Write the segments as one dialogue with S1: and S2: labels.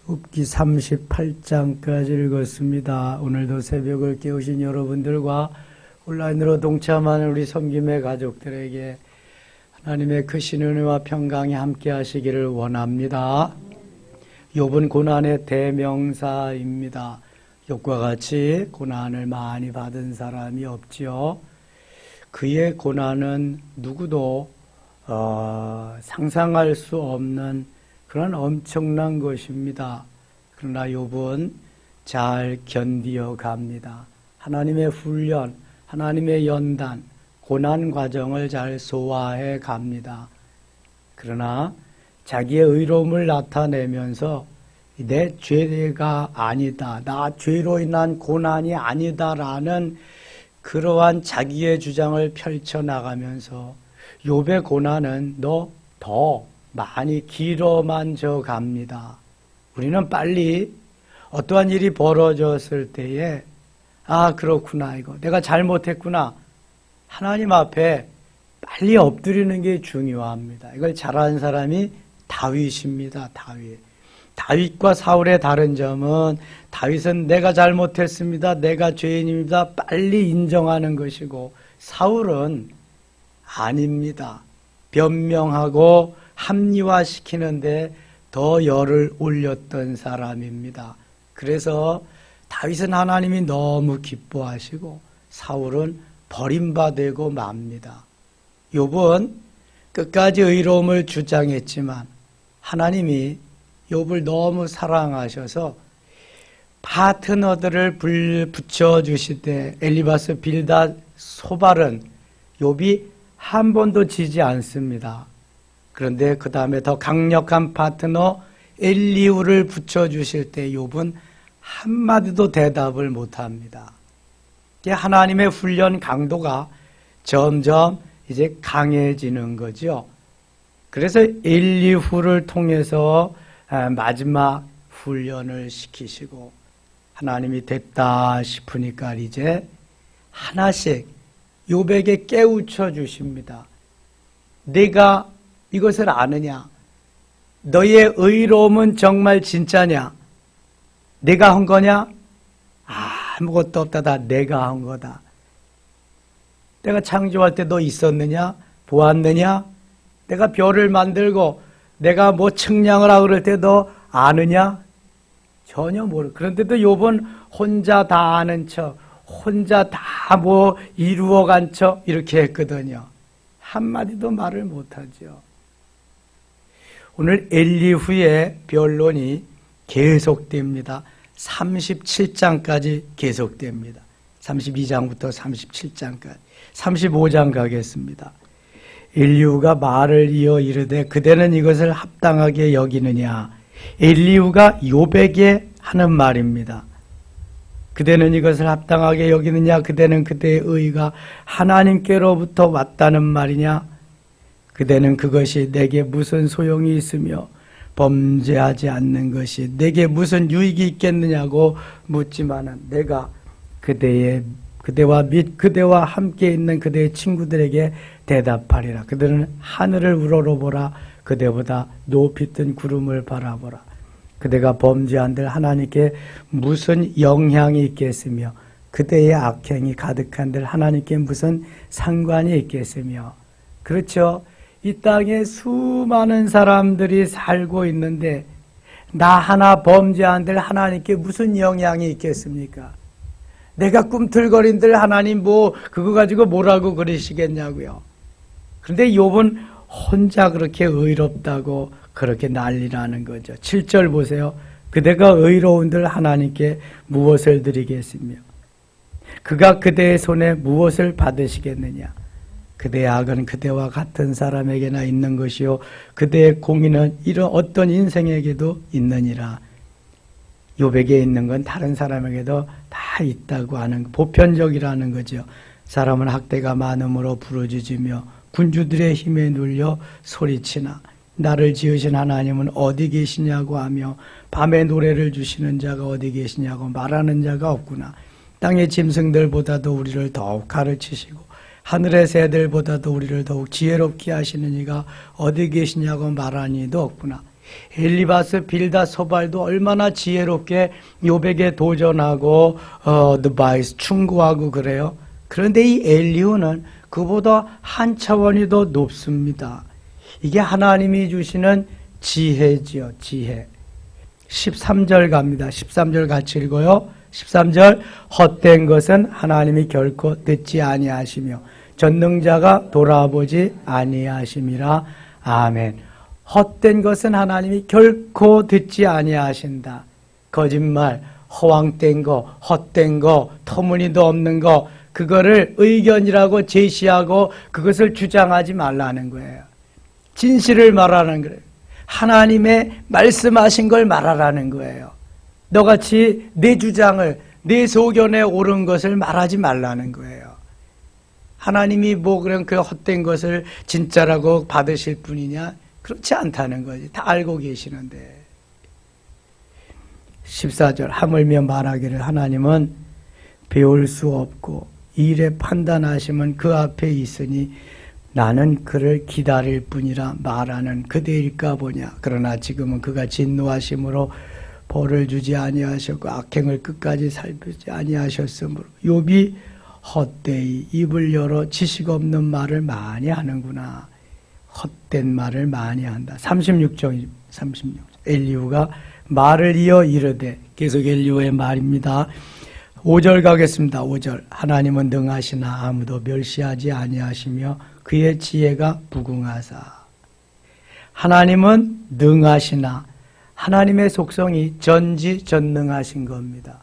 S1: 욥기 38장까지 읽었습니다. 오늘도 새벽을 깨우신 여러분들과 온라인으로 동참하는 우리 섬김의 가족들에게 하나님의 크신 은혜와 평강이 함께 하시기를 원합니다. 욥은 고난의 대명사입니다. 욥과 같이 고난을 많이 받은 사람이 없지요. 그의 고난은 누구도 상상할 수 없는 그런 엄청난 것입니다. 그러나 욥은 잘 견디어 갑니다. 하나님의 훈련, 하나님의 연단, 고난 과정을 잘 소화해 갑니다. 그러나 자기의 의로움을 나타내면서 내 죄가 아니다, 나 죄로 인한 고난이 아니다라는 그러한 자기의 주장을 펼쳐나가면서 욥의 고난은 더 많이 길어만 져 갑니다. 우리는 빨리 어떠한 일이 벌어졌을 때에 그렇구나, 이거 내가 잘못했구나, 하나님 앞에 빨리 엎드리는 게 중요합니다. 이걸 잘하는 사람이 다윗입니다. 다윗과 사울의 다른 점은 다윗은 내가 잘못했습니다, 내가 죄인입니다, 빨리 인정하는 것이고, 사울은 아닙니다. 변명하고 합리화시키는데 더 열을 올렸던 사람입니다. 그래서 다윗은 하나님이 너무 기뻐하시고 사울은 버림받고 맙니다. 욥은 끝까지 의로움을 주장했지만 하나님이 욥을 너무 사랑하셔서 파트너들을 붙여주실 때 엘리바스, 빌닷, 소발은 욥이 한 번도 지지 않습니다. 그런데 그 다음에 더 강력한 파트너 엘리후를 붙여주실 때 욥은 한마디도 대답을 못합니다. 하나님의 훈련 강도가 점점 이제 강해지는 거죠. 그래서 엘리후를 통해서 마지막 훈련을 시키시고, 하나님이 됐다 싶으니까 이제 하나씩 욥에게 깨우쳐 주십니다. 내가 이것을 아느냐? 너의 의로움은 정말 진짜냐? 내가 한 거냐? 아무것도 없다. 다 내가 한 거다. 내가 창조할 때 너 있었느냐? 보았느냐? 내가 별을 만들고 내가 뭐 측량을 하고 그럴 때 너 아느냐? 전혀 모르. 그런데도 욥은 혼자 다 아는 척, 혼자 다 뭐 이루어간 척 이렇게 했거든요. 한마디도 말을 못하죠. 오늘 엘리후의 변론이 계속됩니다. 37장까지 계속됩니다. 32장부터 37장까지. 35장 가겠습니다. 엘리후가 말을 이어 이르되 그대는 이것을 합당하게 여기느냐. 엘리후가 욥에게 하는 말입니다. 그대는 이것을 합당하게 여기느냐. 그대는 그대의 의가 하나님께로부터 왔다는 말이냐. 그대는 그것이 내게 무슨 소용이 있으며 범죄하지 않는 것이 내게 무슨 유익이 있겠느냐고 묻지만은 내가 그대와 및 그대와 함께 있는 그대의 친구들에게 대답하리라. 그들은 하늘을 우러러보라. 그대보다 높이 뜬 구름을 바라보라. 그대가 범죄한들 하나님께 무슨 영향이 있겠으며 그대의 악행이 가득한들 하나님께 무슨 상관이 있겠으며. 그렇죠. 이 땅에 수많은 사람들이 살고 있는데 나 하나 범죄한들 하나님께 무슨 영향이 있겠습니까? 내가 꿈틀거린들 하나님 그거 가지고 뭐라고 그러시겠냐고요. 그런데 욥은 혼자 그렇게 의롭다고 그렇게 난리나는 거죠. 7절 보세요. 그대가 의로운들 하나님께 무엇을 드리겠으며 그가 그대의 손에 무엇을 받으시겠느냐. 그대의 악은 그대와 같은 사람에게나 있는 것이요 그대의 공의는 이런 어떤 인생에게도 있느니라. 욥에게 있는 건 다른 사람에게도 다 있다고 하는, 보편적이라는 거죠. 사람은 학대가 많음으로 부르짖으며 군주들의 힘에 눌려 소리치나 나를 지으신 하나님은 어디 계시냐고 하며 밤에 노래를 주시는 자가 어디 계시냐고 말하는 자가 없구나. 땅의 짐승들보다도 우리를 더욱 가르치시고 하늘의 새들보다도 우리를 더욱 지혜롭게 하시는 이가 어디 계시냐고 말하는 이도 없구나. 엘리바스, 빌다, 소발도 얼마나 지혜롭게 요백에 도전하고 어드바이스 충고하고 그래요. 그런데 이 엘리후는 그보다 한 차원이 더 높습니다. 이게 하나님이 주시는 지혜지요. 지혜. 13절 갑니다. 13절 같이 읽어요. 13절 헛된 것은 하나님이 결코 듣지 아니하시며 전능자가 돌아보지 아니하심이라. 아멘. 헛된 것은 하나님이 결코 듣지 아니하신다. 거짓말, 허황된 거, 헛된 거, 터무니도 없는 거, 그거를 의견이라고 제시하고 그것을 주장하지 말라는 거예요. 진실을 말하는 거예요. 하나님의 말씀하신 걸 말하라는 거예요. 너같이 내 주장을, 내 소견에 옳은 것을 말하지 말라는 거예요. 하나님이 뭐 그런 그 헛된 것을 진짜라고 받으실 분이냐? 그렇지 않다는 거지. 다 알고 계시는데. 14절 하물며 말하기를 하나님은 배울 수 없고 일에 판단하심은 그 앞에 있으니 나는 그를 기다릴 뿐이라 말하는 그대일까 보냐. 그러나 지금은 그가 진노하심으로 벌을 주지 아니하셨고 악행을 끝까지 살피지 아니하셨으므로 욥이 헛되이 입을 열어 지식 없는 말을 많이 하는구나. 헛된 말을 많이 한다. 36절. 엘리후가 말을 이어 이르되, 계속 엘리후의 말입니다. 5절 가겠습니다. 5절 하나님은 능하시나 아무도 멸시하지 아니하시며 그의 지혜가 무궁하사. 하나님은 능하시나, 하나님의 속성이 전지전능하신 겁니다.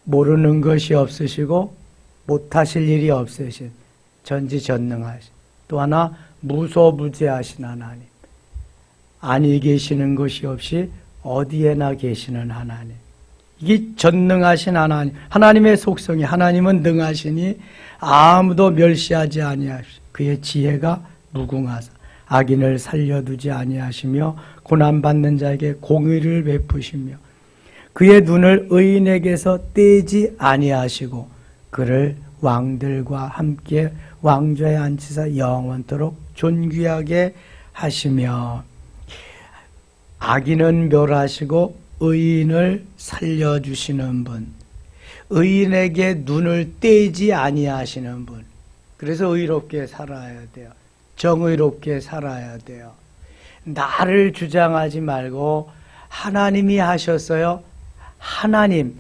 S1: 모르는 것이 없으시고 못하실 일이 없으신 전지전능하신, 또 하나 무소부재하신 하나님, 아니 계시는 것이 없이 어디에나 계시는 하나님, 이게 전능하신 하나님, 하나님의 속성이, 하나님은 능하시니 아무도 멸시하지 아니하시고 그의 지혜가 무궁하사 악인을 살려두지 아니하시며 고난받는 자에게 공의를 베푸시며 그의 눈을 의인에게서 떼지 아니하시고 그를 왕들과 함께 왕좌에 앉히사 영원토록 존귀하게 하시며, 악인은 멸하시고 의인을 살려주시는 분, 의인에게 눈을 떼지 아니하시는 분. 그래서 의롭게 살아야 돼요. 정의롭게 살아야 돼요. 나를 주장하지 말고 하나님이 하셨어요. 하나님,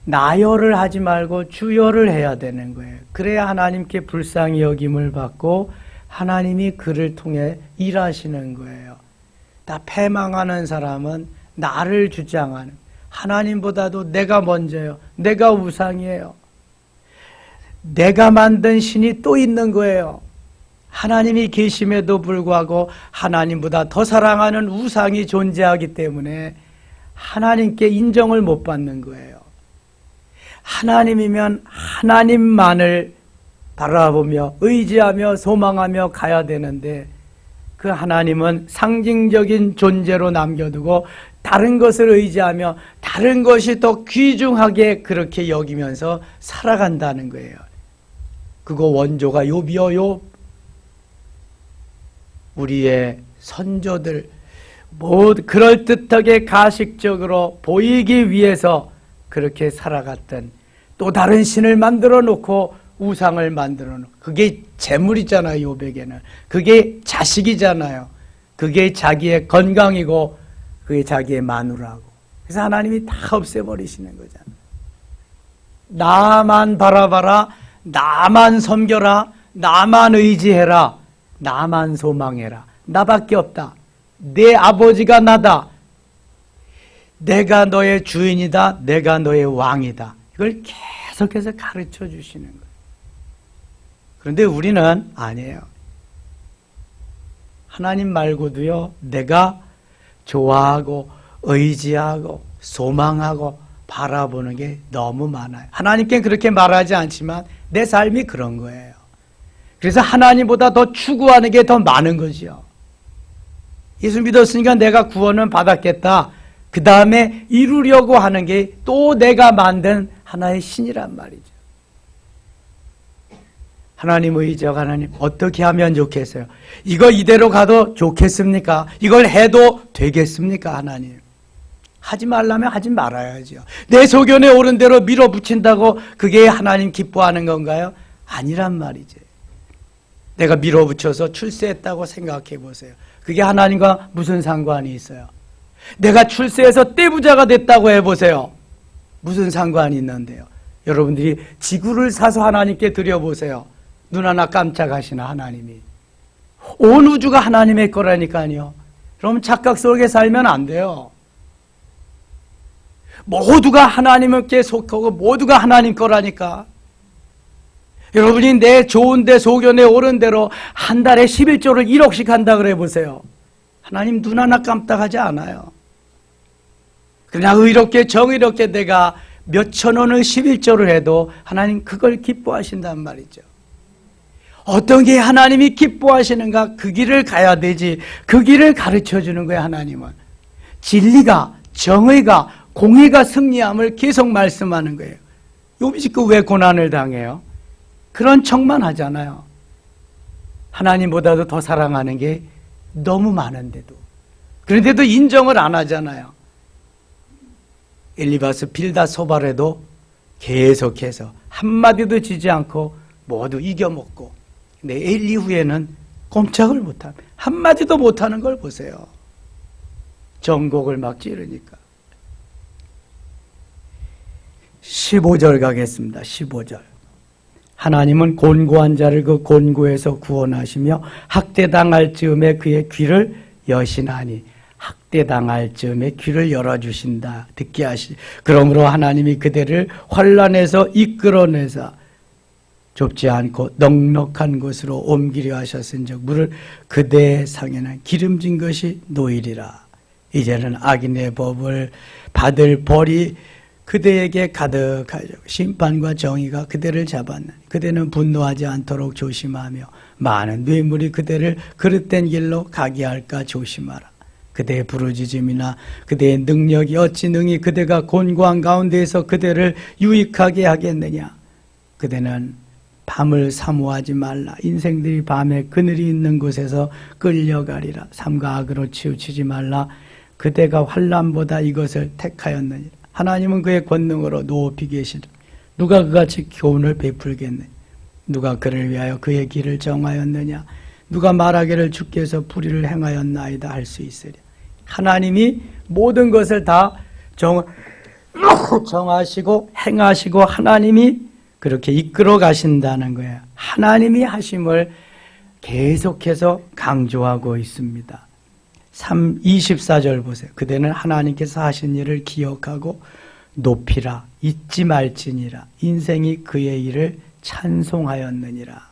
S1: 나열을 하지 말고 주열을 해야 되는 거예요. 그래야 하나님께 불쌍히 여김을 받고 하나님이 그를 통해 일하시는 거예요. 다 패망하는 사람은 나를 주장하는, 하나님보다도 내가 먼저예요. 내가 우상이에요. 내가 만든 신이 또 있는 거예요. 하나님이 계심에도 불구하고 하나님보다 더 사랑하는 우상이 존재하기 때문에 하나님께 인정을 못 받는 거예요. 하나님이면 하나님만을 바라보며 의지하며 소망하며 가야 되는데, 그 하나님은 상징적인 존재로 남겨두고 다른 것을 의지하며 다른 것이 더 귀중하게 그렇게 여기면서 살아간다는 거예요. 그거 원조가 욥이요, 욥. 우리의 선조들 뭐 그럴듯하게 가식적으로 보이기 위해서 그렇게 살아갔던, 또 다른 신을 만들어 놓고 우상을 만들어 놓고, 그게 재물이잖아요. 욥에게는 그게 자식이잖아요. 그게 자기의 건강이고 그게 자기의 마누라고. 그래서 하나님이 다 없애버리시는 거잖아요. 나만 바라봐라, 나만 섬겨라, 나만 의지해라, 나만 소망해라. 나밖에 없다. 내 아버지가 나다. 내가 너의 주인이다. 내가 너의 왕이다. 이걸 계속해서 가르쳐 주시는 거예요. 그런데 우리는 아니에요. 하나님 말고도요, 내가 좋아하고 의지하고 소망하고 바라보는 게 너무 많아요. 하나님께 그렇게 말하지 않지만 내 삶이 그런 거예요. 그래서 하나님보다 더 추구하는 게 더 많은 거죠. 예수 믿었으니까 내가 구원은 받았겠다. 그 다음에 이루려고 하는 게 또 내가 만든 하나의 신이란 말이죠. 하나님 의지하고 하나님 어떻게 하면 좋겠어요? 이거 이대로 가도 좋겠습니까? 이걸 해도 되겠습니까? 하나님. 하지 말라면 하지 말아야죠. 내 소견에 옳은 대로 밀어붙인다고 그게 하나님 기뻐하는 건가요? 아니란 말이지. 내가 밀어붙여서 출세했다고 생각해 보세요. 그게 하나님과 무슨 상관이 있어요? 내가 출세해서 떼부자가 됐다고 해보세요. 무슨 상관이 있는데요? 여러분들이 지구를 사서 하나님께 드려보세요. 눈 하나 깜짝하시나 하나님이. 온 우주가 하나님의 거라니까요. 그럼 착각 속에 살면 안 돼요. 모두가 하나님께 속하고 모두가 하나님 거라니까. 여러분이 내 좋은데 소견에 옳은 대로 한 달에 11조를 1억씩 한다 그래 보세요. 하나님 눈 하나 깜짝하지 않아요. 그냥 의롭게 정의롭게 내가 몇천 원을 11조를 해도 하나님 그걸 기뻐하신단 말이죠. 어떤 게 하나님이 기뻐하시는가 그 길을 가야 되지. 그 길을 가르쳐 주는 거예요. 하나님은 진리가 정의가 공의가 승리함을 계속 말씀하는 거예요. 욥이 지금 왜 고난을 당해요? 그런 척만 하잖아요. 하나님보다도 더 사랑하는 게 너무 많은데도. 그런데도 인정을 안 하잖아요. 엘리바스 빌닷소발에도 계속해서 한마디도 지지 않고 모두 이겨먹고, 근데 엘리후에는 꼼짝을 못하고 한마디도 못하는 걸 보세요. 정곡을 막 찌르니까. 15절 가겠습니다. 15절. 하나님은 곤고한 자를 그 곤고에서 구원하시며 학대당할 즈음에 그의 귀를 여시나니. 학대당할 즈음에 귀를 열어주신다. 듣게 하시. 그러므로 하나님이 그대를 환난에서 이끌어내사 좁지 않고 넉넉한 곳으로 옮기려 하셨은즉 물을 그대의 상에는 기름진 것이 놓이리라. 이제는 악인의 법을 받을 벌이 그대에게 가득하여 심판과 정의가 그대를 잡았나니 그대는 분노하지 않도록 조심하며 많은 뇌물이 그대를 그릇된 길로 가게 할까 조심하라. 그대의 부르짖음이나 그대의 능력이 어찌 능히 그대가 곤고한 가운데에서 그대를 유익하게 하겠느냐. 그대는 밤을 사모하지 말라. 인생들이 밤에 그늘이 있는 곳에서 끌려가리라. 삼가 악으로 치우치지 말라. 그대가 환난보다 이것을 택하였느니라. 하나님은 그의 권능으로 높이 계시라. 누가 그같이 교훈을 베풀겠느냐. 누가 그를 위하여 그의 길을 정하였느냐. 누가 말하기를 주께서 불의를 행하였나이다 할 수 있으랴. 하나님이 모든 것을 다 정하시고 행하시고 하나님이 그렇게 이끌어 가신다는 거예요. 하나님이 하심을 계속해서 강조하고 있습니다. 24절 보세요. 그대는 하나님께서 하신 일을 기억하고 높이라. 잊지 말지니라. 인생이 그의 일을 찬송하였느니라.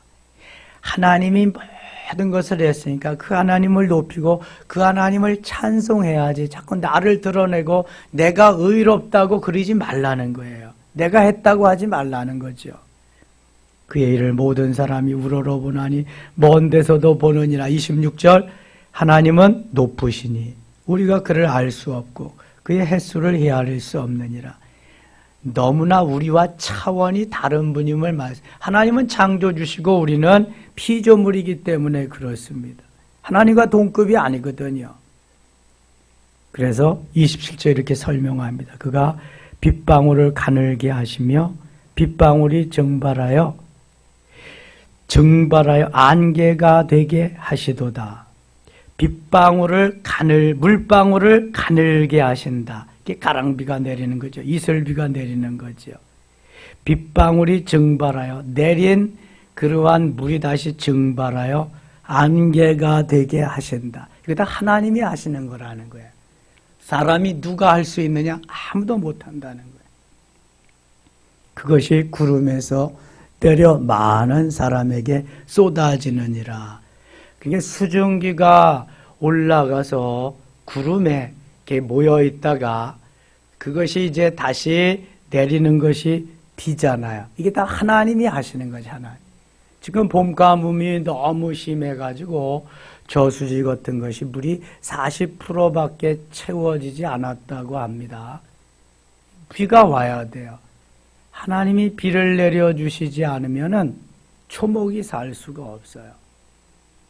S1: 하나님이 모든 것을 했으니까 그 하나님을 높이고 그 하나님을 찬송해야지. 자꾸 나를 드러내고 내가 의롭다고 그러지 말라는 거예요. 내가 했다고 하지 말라는 거죠. 그의 일을 모든 사람이 우러러보나니 먼 데서도 보느니라. 26절. 하나님은 높으시니 우리가 그를 알 수 없고 그의 횟수를 헤아릴 수 없느니라. 너무나 우리와 차원이 다른 분임을 말씀. 하나님은 창조주시고 우리는 피조물이기 때문에 그렇습니다. 하나님과 동급이 아니거든요. 그래서 27절 이렇게 설명합니다. 그가 빗방울을 가늘게 하시며 빗방울이 증발하여 안개가 되게 하시도다. 빗방울을 물방울을 가늘게 하신다. 이게 가랑비가 내리는 거죠. 이슬비가 내리는 거죠. 빗방울이 증발하여 내린 그러한 물이 다시 증발하여 안개가 되게 하신다. 이거 다 하나님이 하시는 거라는 거예요. 사람이 누가 할 수 있느냐? 아무도 못한다는 거예요. 그것이 구름에서 때려 많은 사람에게 쏟아지느니라. 그게 수증기가 올라가서 구름에 이렇게 모여 있다가 그것이 이제 다시 내리는 것이 비잖아요. 이게 다 하나님이 하시는 거죠. 하나님. 지금 봄 가뭄이 너무 심해가지고 저수지 같은 것이 물이 40%밖에 채워지지 않았다고 합니다. 비가 와야 돼요. 하나님이 비를 내려주시지 않으면은 초목이 살 수가 없어요.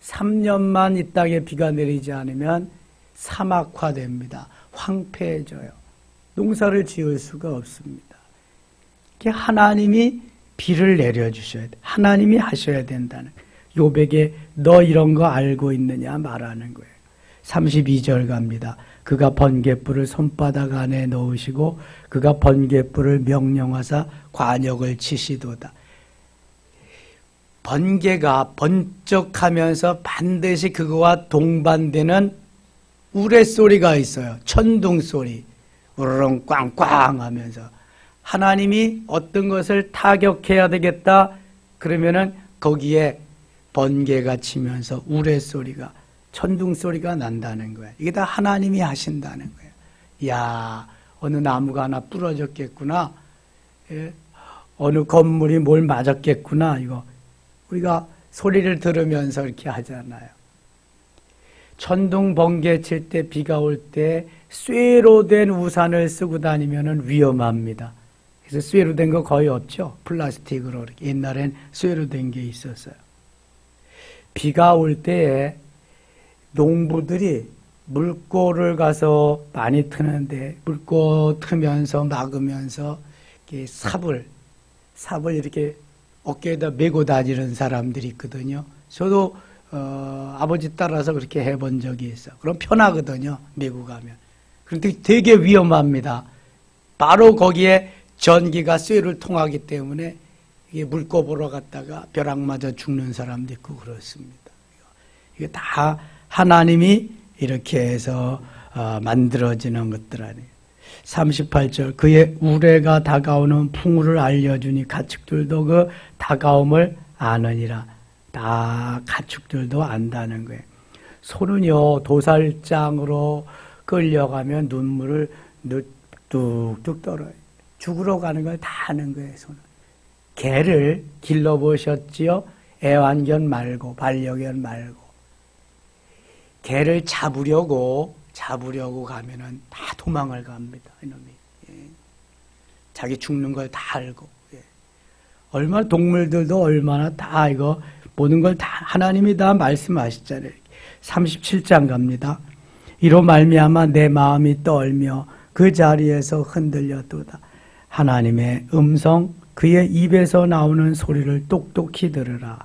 S1: 3년만 이 땅에 비가 내리지 않으면 사막화됩니다. 황폐해져요. 농사를 지을 수가 없습니다. 하나님이 비를 내려주셔야 돼. 하나님이 하셔야 된다는 거예요. 욥에게 너 이런 거 알고 있느냐 말하는 거예요. 32절 갑니다. 그가 번갯불을 손바닥 안에 넣으시고 그가 번갯불을 명령하사 관역을 치시도다. 번개가 번쩍하면서 반드시 그거와 동반되는 우레소리가 있어요. 천둥소리. 우르릉 꽝꽝 하면서 하나님이 어떤 것을 타격해야 되겠다 그러면은 거기에 번개가 치면서 우레소리가 천둥소리가 난다는 거예요. 이게 다 하나님이 하신다는 거예요. 야, 어느 나무가 하나 부러졌겠구나. 예? 어느 건물이 뭘 맞았겠구나. 이거 우리가 소리를 들으면서 이렇게 하잖아요. 천둥 번개 칠 때 비가 올 때 쇠로 된 우산을 쓰고 다니면은 위험합니다. 그래서 쇠로 된 거 거의 없죠. 플라스틱으로 이렇게 옛날엔 쇠로 된 게 있었어요. 비가 올 때에 농부들이 물꼬를 가서 많이 트는데 물꼬 트면서 막으면서 이렇게 삽을 이렇게 어깨에다 메고 다니는 사람들이 있거든요. 저도 아버지 따라서 그렇게 해본 적이 있어. 그럼 편하거든요. 메고 가면. 그런데 되게 위험합니다. 바로 거기에 전기가 쇠를 통하기 때문에 이게 물꼬 보러 갔다가 벼락 맞아 죽는 사람도 있고 그렇습니다. 이게 다 하나님이 이렇게 해서 만들어지는 것들 아니에요. 38절 그의 우레가 다가오는 풍우를 알려주니 가축들도 그 다가옴을 아느니라. 다 가축들도 안다는 거예요. 소는요 도살장으로 끌려가면 눈물을 뚝뚝 떨어요. 죽으러 가는 걸 다 아는 거예요. 소는. 개를 길러보셨지요? 애완견 말고 반려견 말고 개를 잡으려고 가면은 다 도망을 갑니다. 이놈이. 예. 자기 죽는 걸 다 알고. 예. 얼마나 동물들도 얼마나 다 이거 모든 걸 다 하나님이 다 말씀하시잖아요. 37장 갑니다. 이로 말미암아 내 마음이 떨며 그 자리에서 흔들렸도다. 하나님의 음성 그의 입에서 나오는 소리를 똑똑히 들으라.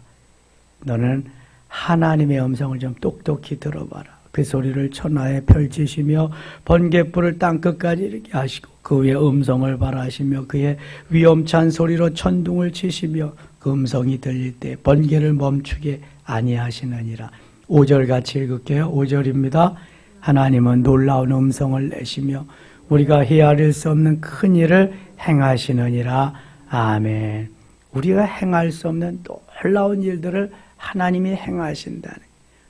S1: 너는 하나님의 음성을 좀 똑똑히 들어봐라. 그 소리를 천하에 펼치시며 번갯불을 땅끝까지 이렇게 하시고 그 위에 음성을 발하시며 그의 위엄찬 소리로 천둥을 치시며 그 음성이 들릴 때 번개를 멈추게 아니하시느니라. 5절 같이 읽을게요. 5절입니다. 하나님은 놀라운 음성을 내시며 우리가 헤아릴 수 없는 큰 일을 행하시느니라. 아멘. 우리가 행할 수 없는 놀라운 일들을 하나님이 행하신다는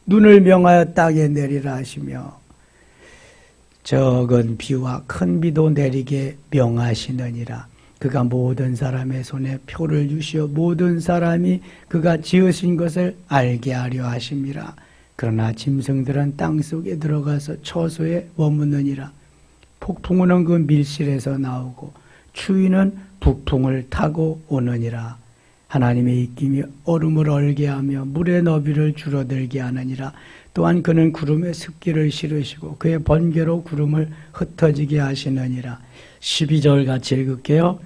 S1: 눈을 명하여 땅에 내리라 하시며 적은 비와 큰 비도 내리게 명하시느니라. 그가 모든 사람의 손에 표를 주시어 모든 사람이 그가 지으신 것을 알게 하려 하심이라. 그러나 짐승들은 땅속에 들어가서 처소에 머무느니라. 폭풍우는 그 밀실에서 나오고 추위는 북풍을 타고 오느니라. 하나님의 입김이 얼음을 얼게 하며 물의 너비를 줄어들게 하느니라. 또한 그는 구름에 습기를 실으시고 그의 번개로 구름을 흩어지게 하시느니라. 12절 같이 읽을게요.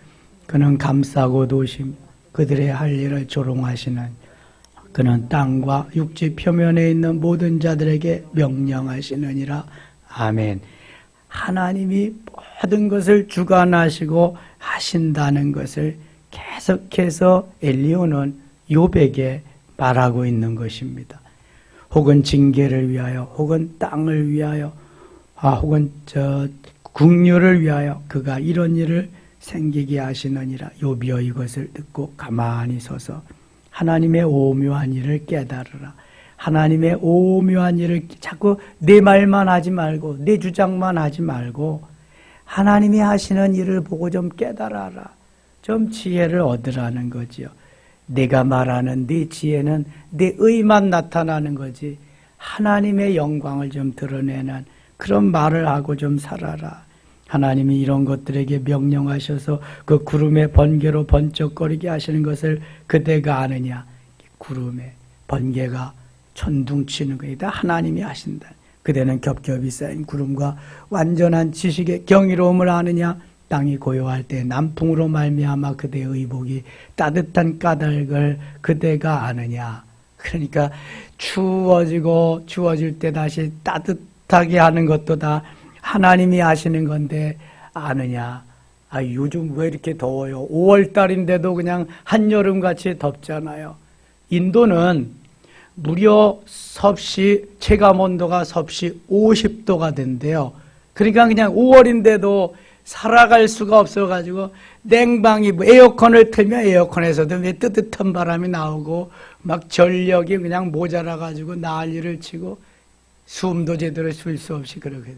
S1: 그는 감싸고 도심 그들의 할 일을 조롱하시는 그는 땅과 육지 표면에 있는 모든 자들에게 명령하시느니라. 아멘. 하나님이 모든 것을 주관하시고 하신다는 것을 계속해서 엘리야는 욥에게 말하고 있는 것입니다. 혹은 징계를 위하여, 혹은 땅을 위하여, 혹은 국류를 위하여 그가 이런 일을 생기게 하시느니라. 욥이여 이것을 듣고 가만히 서서 하나님의 오묘한 일을 깨달으라. 하나님의 오묘한 일을 자꾸 내 말만 하지 말고 내 주장만 하지 말고 하나님이 하시는 일을 보고 좀 깨달아라. 좀 지혜를 얻으라는 거지요. 내가 말하는 네 지혜는 내 의만 나타나는 거지 하나님의 영광을 좀 드러내는 그런 말을 하고 좀 살아라. 하나님이 이런 것들에게 명령하셔서 그 구름의 번개로 번쩍거리게 하시는 것을 그대가 아느냐. 구름에 번개가 천둥치는 것이 다 하나님이 하신다. 그대는 겹겹이 쌓인 구름과 완전한 지식의 경이로움을 아느냐. 땅이 고요할 때 남풍으로 말미암아 그대의 의복이 따뜻한 까닭을 그대가 아느냐. 그러니까 추워질 때 다시 따뜻하게 하는 것도 다 하나님이 하시는 건데 아느냐. 요즘 왜 이렇게 더워요? 5월달인데도 그냥 한여름같이 덥잖아요. 인도는 무려 체감온도가 섭씨 50도가 된대요. 그러니까 그냥 5월인데도 살아갈 수가 없어가지고 냉방이 에어컨을 틀면 에어컨에서도 왜 뜨뜻한 바람이 나오고 막 전력이 그냥 모자라가지고 난리를 치고 숨도 제대로 쉴 수 없이 그러게 돼.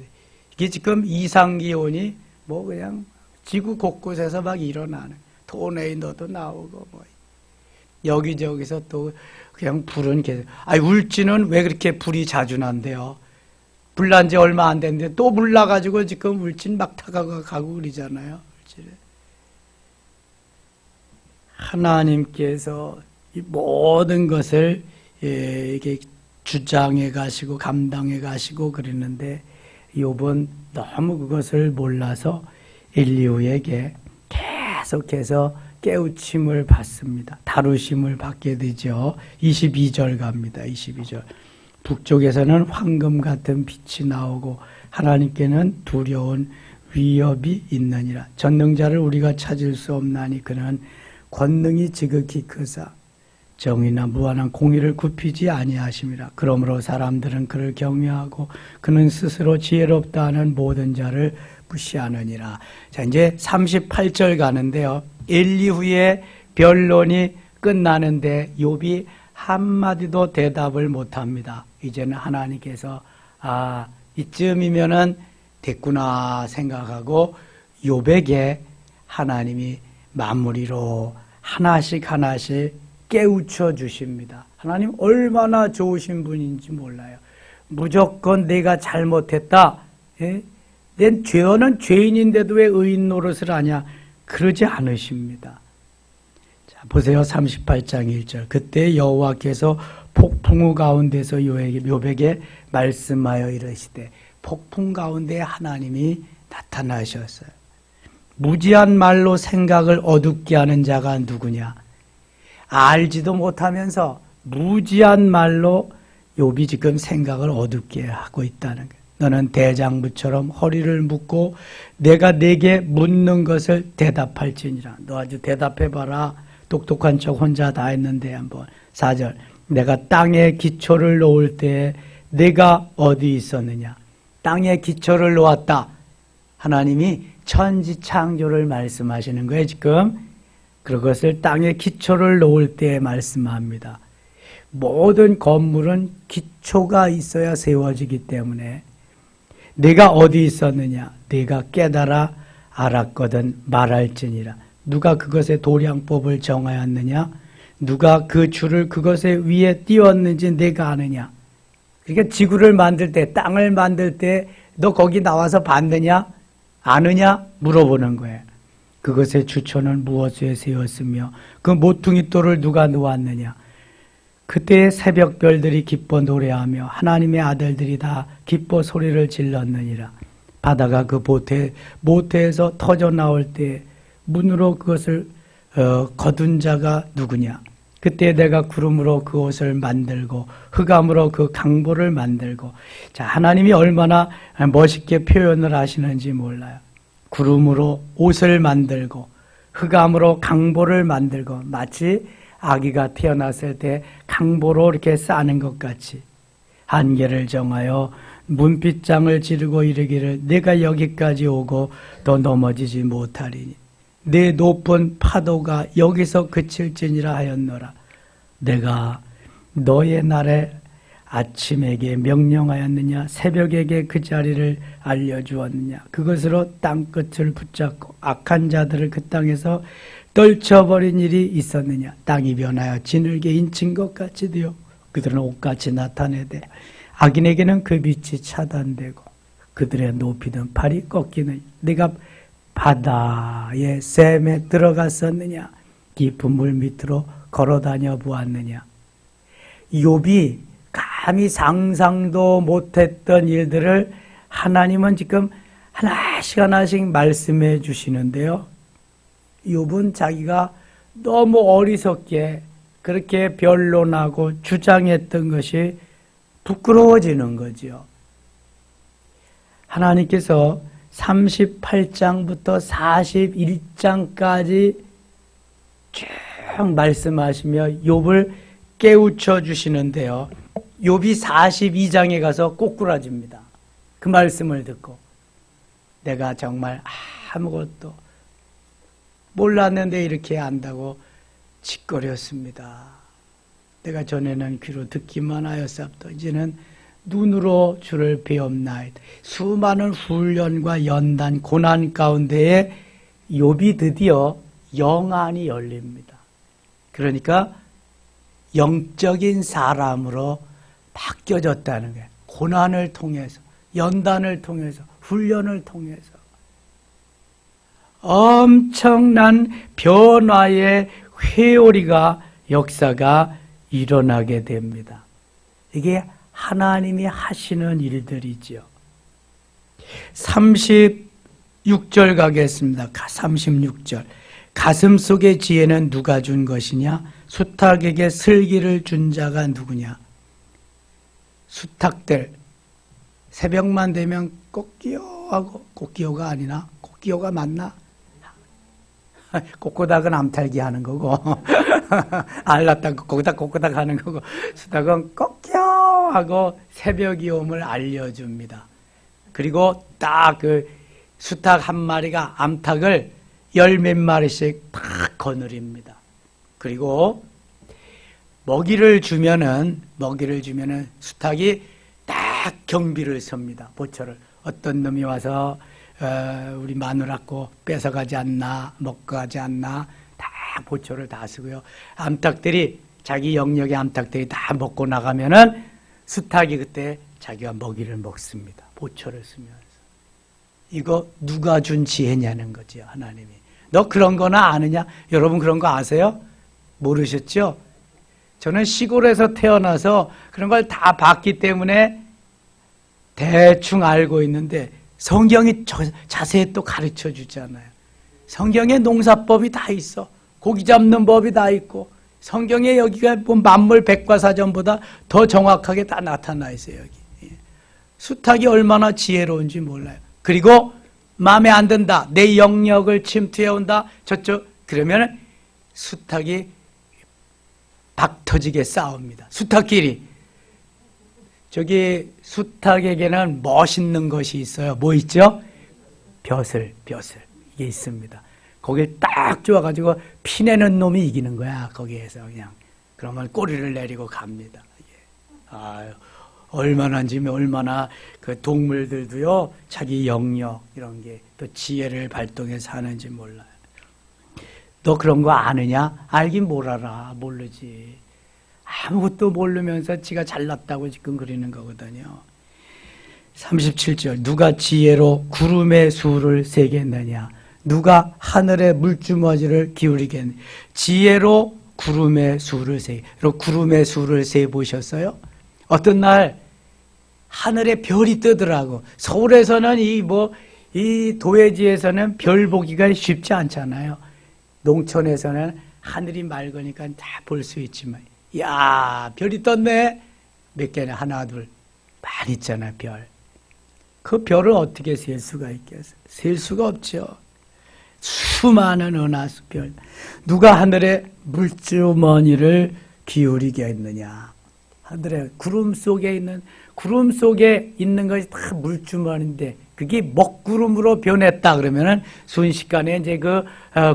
S1: 이게 지금 이상기온이 그냥 지구 곳곳에서 막 일어나는 토네이도도 나오고 여기저기서 또 그냥 불은 계속. 울진은 왜 그렇게 불이 자주 난대요? 불 난 지 얼마 안 됐는데 또 불 나가지고 지금 울진 막 타가고 그러잖아요. 울진에. 하나님께서 이 모든 것을 이렇게 주장해 가시고 감당해 가시고 그러는데 욥은 너무 그것을 몰라서 엘리후에게 계속해서 깨우침을 받습니다. 다루심을 받게 되죠. 22절 갑니다. 22절. 북쪽에서는 황금 같은 빛이 나오고 하나님께는 두려운 위협이 있느니라. 전능자를 우리가 찾을 수 없나니 그는 권능이 지극히 크사 정의나 무한한 공의를 굽히지 아니하심이라. 그러므로 사람들은 그를 경외하고 그는 스스로 지혜롭다 하는 모든 자를 무시하느니라. 자, 이제 38절 가는데요. 엘리후의 변론이 끝나는데 욥이 한마디도 대답을 못합니다. 이제는 하나님께서 이쯤이면은 됐구나 생각하고 욥에게 하나님이 마무리로 하나씩 깨우쳐 주십니다. 하나님 얼마나 좋으신 분인지 몰라요. 무조건 내가 잘못했다. 낸 죄는 죄인인데도 왜 의인 노릇을 하냐. 그러지 않으십니다. 자, 보세요. 38장 1절. 그때 여호와께서 폭풍우 가운데서 욥에게 말씀하여 이르시되. 폭풍 가운데 하나님이 나타나셨어요. 무지한 말로 생각을 어둡게 하는 자가 누구냐. 알지도 못하면서 무지한 말로 욥이 지금 생각을 어둡게 하고 있다는 거예요. 너는 대장부처럼 허리를 묶고 내가 네게 묻는 것을 대답할지니라. 너 아주 대답해봐라. 똑똑한 척 혼자 다 했는데 한번. 4절. 내가 땅에 기초를 놓을 때에 내가 어디 있었느냐. 땅에 기초를 놓았다. 하나님이 천지창조를 말씀하시는 거예요 지금. 그것을 땅에 기초를 놓을 때에 말씀합니다. 모든 건물은 기초가 있어야 세워지기 때문에 내가 어디 있었느냐. 내가 깨달아 알았거든 말할지니라. 누가 그것의 도량법을 정하였느냐. 누가 그 줄을 그것의 위에 띄웠는지 내가 아느냐. 그러니까 지구를 만들 때 땅을 만들 때 너 거기 나와서 봤느냐 아느냐 물어보는 거예요. 그것의 주초는 무엇에 세웠으며 그 모퉁이 돌을 누가 놓았느냐. 그때 새벽별들이 기뻐 노래하며 하나님의 아들들이 다 기뻐 소리를 질렀느니라. 바다가 그 모태에서 터져 나올 때 문으로 그것을 거둔 자가 누구냐. 그때 내가 구름으로 그 옷을 만들고 흑암으로 그 강보를 만들고. 자, 하나님이 얼마나 멋있게 표현을 하시는지 몰라요. 구름으로 옷을 만들고 흑암으로 강보를 만들고 마치 아기가 태어났을 때 강보로 이렇게 싸는 것 같이 한계를 정하여 문빗장을 지르고 이르기를 내가 여기까지 오고 더 넘어지지 못하리니 내 높은 파도가 여기서 그칠지니라 하였노라. 내가 너의 날에 아침에게 명령하였느냐. 새벽에게 그 자리를 알려주었느냐. 그것으로 땅끝을 붙잡고 악한 자들을 그 땅에서 떨쳐버린 일이 있었느냐. 땅이 변하여 지늘게 인친 것 같이 되어 그들은 옷같이 나타내되 악인에게는 그 빛이 차단되고 그들의 높이든 팔이 꺾이느냐. 내가 바다의 샘에 들어갔었느냐. 깊은 물 밑으로 걸어다녀 보았느냐. 욥이 감히 상상도 못했던 일들을 하나님은 지금 하나씩 하나씩 말씀해 주시는데요. 욥은 자기가 너무 어리석게 그렇게 변론하고 주장했던 것이 부끄러워지는 거죠. 하나님께서 38장부터 41장까지 쭉 말씀하시며 욥을 깨우쳐 주시는데요. 욥이 42장에 가서 꼬꾸라집니다. 그 말씀을 듣고 내가 정말 아무것도 몰랐는데 이렇게 안다고 짓거렸습니다. 내가 전에는 귀로 듣기만 하였사옵도 이제는 눈으로 주를 배옵나이다. 수많은 훈련과 연단, 고난 가운데에 욥이 드디어 영안이 열립니다. 그러니까 영적인 사람으로 바뀌어졌다는 거예요. 고난을 통해서, 연단을 통해서, 훈련을 통해서 엄청난 변화의 회오리가 역사가 일어나게 됩니다. 이게 하나님이 하시는 일들이지요. 36절 가겠습니다. 36절. 가슴 속의 지혜는 누가 준 것이냐? 수탉에게 슬기를 준 자가 누구냐? 수탉들 새벽만 되면 꽃기호하고, 꽃기호가 아니나? 꽃기호가 맞나? 꼬꼬닥은 암탉이 하는 거고 알랐다 꼬꼬닥 하는 거고, 수탉은 꽃기호 하고 새벽이 옴을 알려줍니다. 그리고 딱 그 수탉 한 마리가 암탉을 열 몇 마리씩 딱 거느립니다. 그리고 먹이를 주면은 수탉이 딱 경비를 섭니다. 보초를. 어떤 놈이 와서 우리 마누라고 뺏어가지 않나, 먹고 가지 않나, 다 보초를 다 쓰고요. 암탉들이, 자기 영역의 암탉들이 다 먹고 나가면은 수탉이 그때 자기가 먹이를 먹습니다. 보초를 쓰면서. 이거 누가 준 지혜냐는 거죠, 하나님이. 너 그런 거나 아느냐? 여러분 그런 거 아세요? 모르셨죠? 저는 시골에서 태어나서 그런 걸 다 봤기 때문에 대충 알고 있는데, 성경이 자세히 또 가르쳐 주잖아요. 성경에 농사법이 다 있어. 고기 잡는 법이 다 있고, 성경에 여기가 뭐 만물 백과사전보다 더 정확하게 다 나타나 있어요, 여기. 수탉이 얼마나 지혜로운지 몰라요. 그리고 마음에 안 든다, 내 영역을 침투해 온다, 저쪽, 그러면 수탉이 박 터지게 싸웁니다. 수탉끼리. 저기 수탉에게는 멋있는 것이 있어요. 뭐 있죠? 벼슬. 이게 있습니다. 거기에 딱 좋아가지고 피내는 놈이 이기는 거야. 거기에서 그냥. 그러면 꼬리를 내리고 갑니다. 아유, 얼마나 그 동물들도요, 자기 영역, 이런 게 또 지혜를 발동해서 하는지 몰라요. 너 그런 거 아느냐? 알긴 뭘 알아. 모르지. 아무것도 모르면서 지가 잘났다고 지금 그러는 거거든요. 37절. 누가 지혜로 구름의 수를 세겠느냐? 누가 하늘의 물주머니를 기울이겠느냐? 지혜로 구름의 수를 세. 구름의 수를 세 보셨어요? 어떤 날 하늘에 별이 뜨더라고. 서울에서는 이 도회지에서는 별 보기가 쉽지 않잖아요. 농촌에서는 하늘이 맑으니까 다 볼 수 있지만, 야, 별이 떴네. 몇 개나, 하나, 둘, 많이 있잖아, 별. 그 별을 어떻게 셀 수가 있겠어요? 셀 수가 없죠. 수많은 은하수 별. 누가 하늘에 물주머니를 기울이겠느냐? 하늘에 구름 속에 있는 것이 다 물주머니인데, 그게 먹구름으로 변했다 그러면은 순식간에 이제 그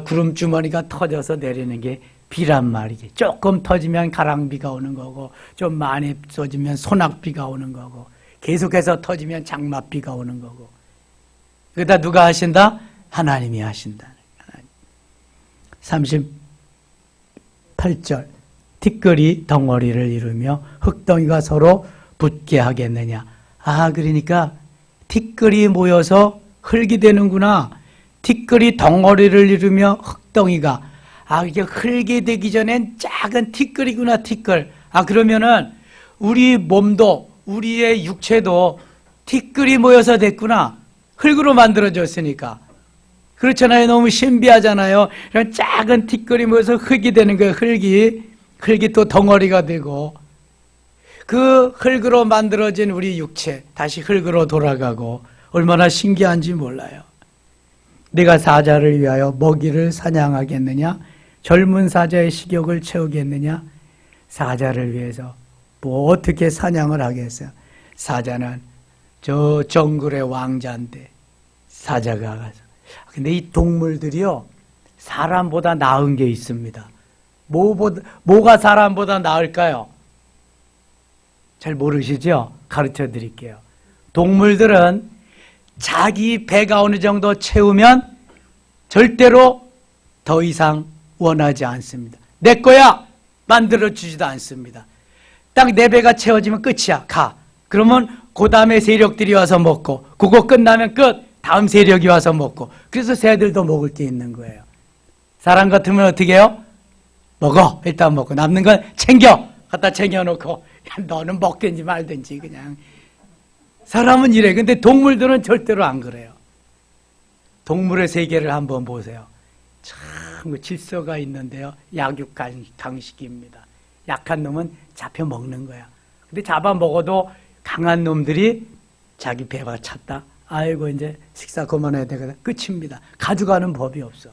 S1: 구름 주머니가 터져서 내리는 게 비란 말이지. 조금 터지면 가랑비가 오는 거고, 좀 많이 쏟으면 소낙비가 오는 거고, 계속해서 터지면 장맛비가 오는 거고. 그다 누가 하신다? 하나님이 하신다. 38절. 티끌이 덩어리를 이루며 흙덩이가 서로 붙게 하겠느냐. 아, 그러니까 티끌이 모여서 흙이 되는구나. 티끌이 덩어리를 이루며 흙덩이가. 아, 이게 흙이 되기 전엔 작은 티끌이구나, 티끌. 그러면은 우리 몸도 우리의 육체도 티끌이 모여서 됐구나. 흙으로 만들어졌으니까. 그렇잖아요. 너무 신비하잖아요. 이런 작은 티끌이 모여서 흙이 되는 거예요. 흙이 또 덩어리가 되고, 그 흙으로 만들어진 우리 육체 다시 흙으로 돌아가고, 얼마나 신기한지 몰라요. 내가 사자를 위하여 먹이를 사냥하겠느냐? 젊은 사자의 식욕을 채우겠느냐? 사자를 위해서 뭐 어떻게 사냥을 하겠어요? 사자는 저 정글의 왕자인데 사자가 가서. 근데 이 동물들이요, 사람보다 나은 게 있습니다. 뭐가 사람보다 나을까요? 잘 모르시죠? 가르쳐 드릴게요. 동물들은 자기 배가 어느 정도 채우면 절대로 더 이상 원하지 않습니다. 내 거야! 만들어주지도 않습니다. 딱 내 배가 채워지면 끝이야. 가. 그러면 그 다음에 세력들이 와서 먹고, 그거 끝나면 끝! 다음 세력이 와서 먹고. 그래서 새들도 먹을 게 있는 거예요. 사람 같으면 어떻게 해요? 먹어. 일단 먹고. 남는 건 챙겨. 갖다 챙겨놓고. 야, 너는 먹든지 말든지 그냥. 사람은 이래. 근데 동물들은 절대로 안 그래요. 동물의 세계를 한번 보세요. 참 질서가 있는데요. 약육강식입니다. 약한 놈은 잡혀 먹는 거야. 근데 잡아먹어도 강한 놈들이 자기 배가 찼다. 아이고 이제 식사 그만해야 되거든. 끝입니다. 가져가는 법이 없어.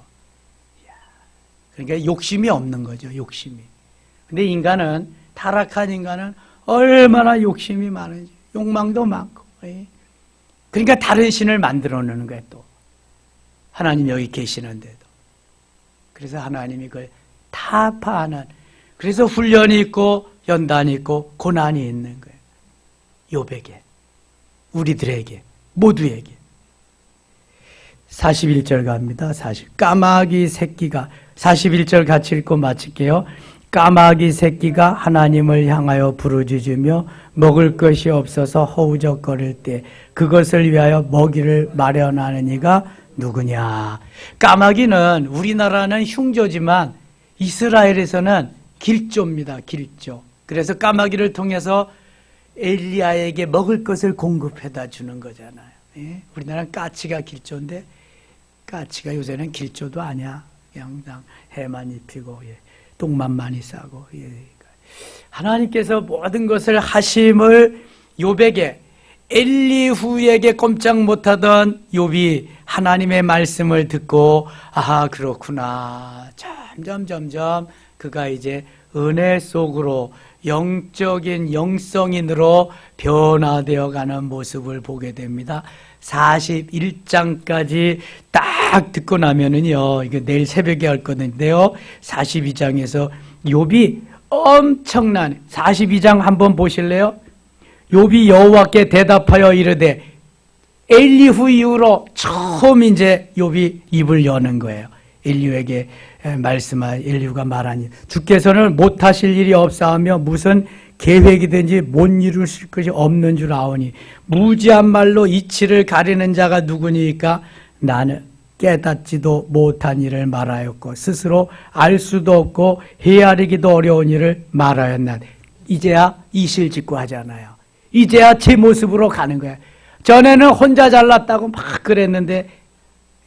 S1: 그러니까 욕심이 없는 거죠. 욕심이. 근데 인간은, 타락한 인간은 얼마나 욕심이 많은지, 욕망도 많고. 그러니까 다른 신을 만들어 놓는 거예요. 또 하나님 여기 계시는데도. 그래서 하나님이 그걸 타파하는, 그래서 훈련이 있고 연단이 있고 고난이 있는 거예요. 욥에게, 우리들에게, 모두에게. 41절 갑니다. 까마귀 새끼가, 41절 같이 읽고 마칠게요. 까마귀 새끼가 하나님을 향하여 부르짖으며 먹을 것이 없어서 허우적거릴 때 그것을 위하여 먹이를 마련하는 이가 누구냐. 까마귀는 우리나라는 흉조지만 이스라엘에서는 길조입니다. 길조. 그래서 까마귀를 통해서 엘리야에게 먹을 것을 공급해다 주는 거잖아요. 예? 우리나라는 까치가 길조인데 까치가 요새는 길조도 아니야. 그냥 해만 입히고, 예. 똥만 많이 싸고. 예. 하나님께서 모든 것을 하심을 욥에게, 엘리후에게 꼼짝 못하던 욥이 하나님의 말씀을 듣고, 아하 그렇구나. 점점 그가 이제 은혜 속으로 영적인 영성인으로 변화되어가는 모습을 보게 됩니다. 41장까지 딱 듣고 나면은요, 이거 내일 새벽에 할 건데요, 42장에서 욥이 엄청난, 42장 한번 보실래요? 욥이 여호와께 대답하여 이르되, 엘리후 이후로 처음 이제 욥이 입을 여는 거예요. 엘리후에게 엘리후가 말하니, 주께서는 못하실 일이 없사하며 무슨 계획이든지 못 이루실 것이 없는 줄 아오니 무지한 말로 이치를 가리는 자가 누구니까? 나는 깨닫지도 못한 일을 말하였고 스스로 알 수도 없고 헤아리기도 어려운 일을 말하였나. 이제야 이실직고 하잖아요. 이제야 제 모습으로 가는 거야. 전에는 혼자 잘났다고 막 그랬는데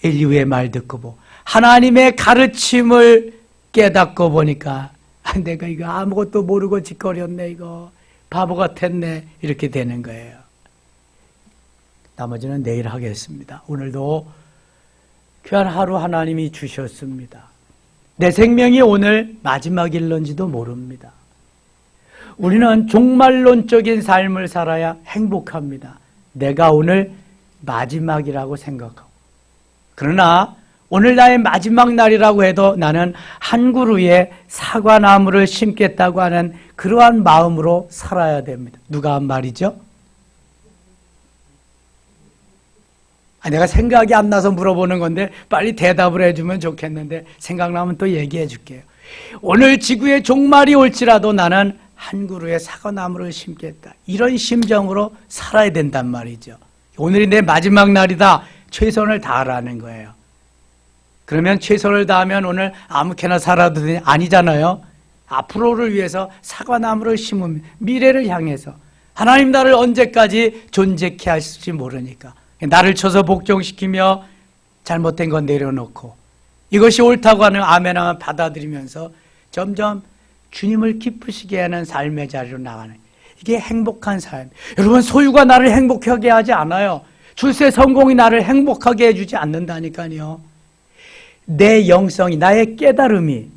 S1: 엘리후의 말 듣고 하나님의 가르침을 깨닫고 보니까 내가 이거 아무것도 모르고 짓거렸네, 이거 바보 같았네, 이렇게 되는 거예요. 나머지는 내일 하겠습니다. 오늘도 귀한 하루 하나님이 주셨습니다. 내 생명이 오늘 마지막일런지도 모릅니다. 우리는 종말론적인 삶을 살아야 행복합니다. 내가 오늘 마지막이라고 생각하고. 그러나 오늘 나의 마지막 날이라고 해도 나는 한 그루의 사과나무를 심겠다고 하는 그러한 마음으로 살아야 됩니다. 누가 한 말이죠? 내가 생각이 안 나서 물어보는 건데 빨리 대답을 해주면 좋겠는데 생각나면 또 얘기해 줄게요. 오늘 지구의 종말이 올지라도 나는 한 그루의 사과나무를 심겠다. 이런 심정으로 살아야 된단 말이죠. 오늘이 내 마지막 날이다. 최선을 다하라는 거예요. 그러면 최선을 다하면 오늘 아무렇게나 살아도 되냐? 아니잖아요. 앞으로를 위해서 사과나무를 심으면 미래를 향해서 하나님 나를 언제까지 존재케 하실지 모르니까 나를 쳐서 복종시키며 잘못된 건 내려놓고 이것이 옳다고 하는 아멘을 받아들이면서 점점 주님을 기쁘시게 하는 삶의 자리로 나가는 이게 행복한 삶. 여러분 소유가 나를 행복하게 하지 않아요. 출세 성공이 나를 행복하게 해주지 않는다니까요. 내 영성이 나의 깨달음이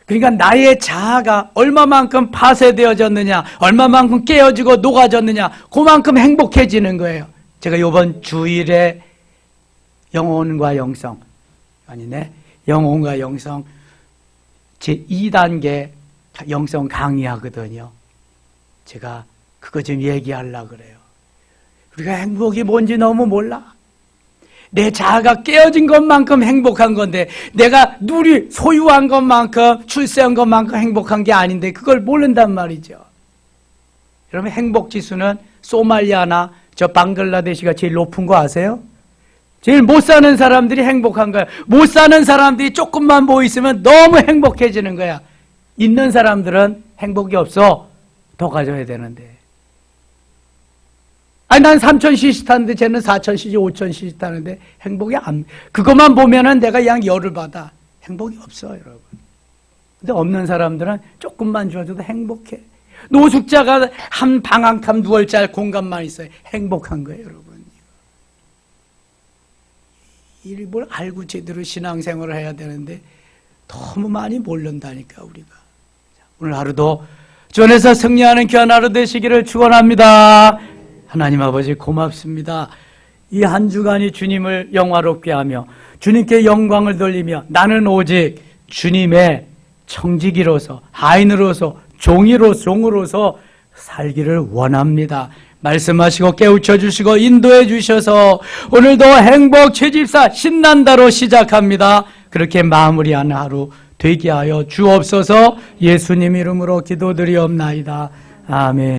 S1: 그러니까 나의 자아가 얼마만큼 파쇄되어졌느냐 얼마만큼 깨어지고 녹아졌느냐 그만큼 행복해지는 거예요. 제가 이번 주일에 영혼과 영성 아니네 영혼과 영성 제2단계 영성 강의하거든요. 제가 그거 좀 얘기하려고 그래요. 우리가 행복이 뭔지 너무 몰라. 내 자아가 깨어진 것만큼 행복한 건데 내가 소유한 것만큼 출세한 것만큼 행복한 게 아닌데 그걸 모른단 말이죠. 여러분 행복지수는 소말리아나 저 방글라데시가 제일 높은 거 아세요? 제일 못 사는 사람들이 행복한 거야. 못 사는 사람들이 조금만 모이면 너무 행복해지는 거야. 있는 사람들은 행복이 없어. 더 가져야 되는데. 아니 난 3000cc 타는데 쟤는 4000cc, 5000cc 타는데 행복이 안. 그것만 보면은 내가 그냥 열을 받아. 행복이 없어 여러분. 근데 없는 사람들은 조금만 주어줘도 행복해. 노숙자가 한 방 한 칸 누울 짤 공간만 있어요. 행복한 거예요 여러분. 이걸 알고 제대로 신앙생활을 해야 되는데 너무 많이 모른다니까 우리가. 오늘 하루도 주 안에서 승리하는 귀한 하루 되시기를 축원합니다. 하나님 아버지 고맙습니다. 이 한 주간이 주님을 영화롭게 하며 주님께 영광을 돌리며 나는 오직 주님의 청지기로서 하인으로서 종으로서 살기를 원합니다. 말씀하시고 깨우쳐 주시고 인도해 주셔서 오늘도 행복 채집사 신난다로 시작합니다. 그렇게 마무리하는 하루 되게 하여 주옵소서. 예수님 이름으로 기도드리옵나이다. 아멘.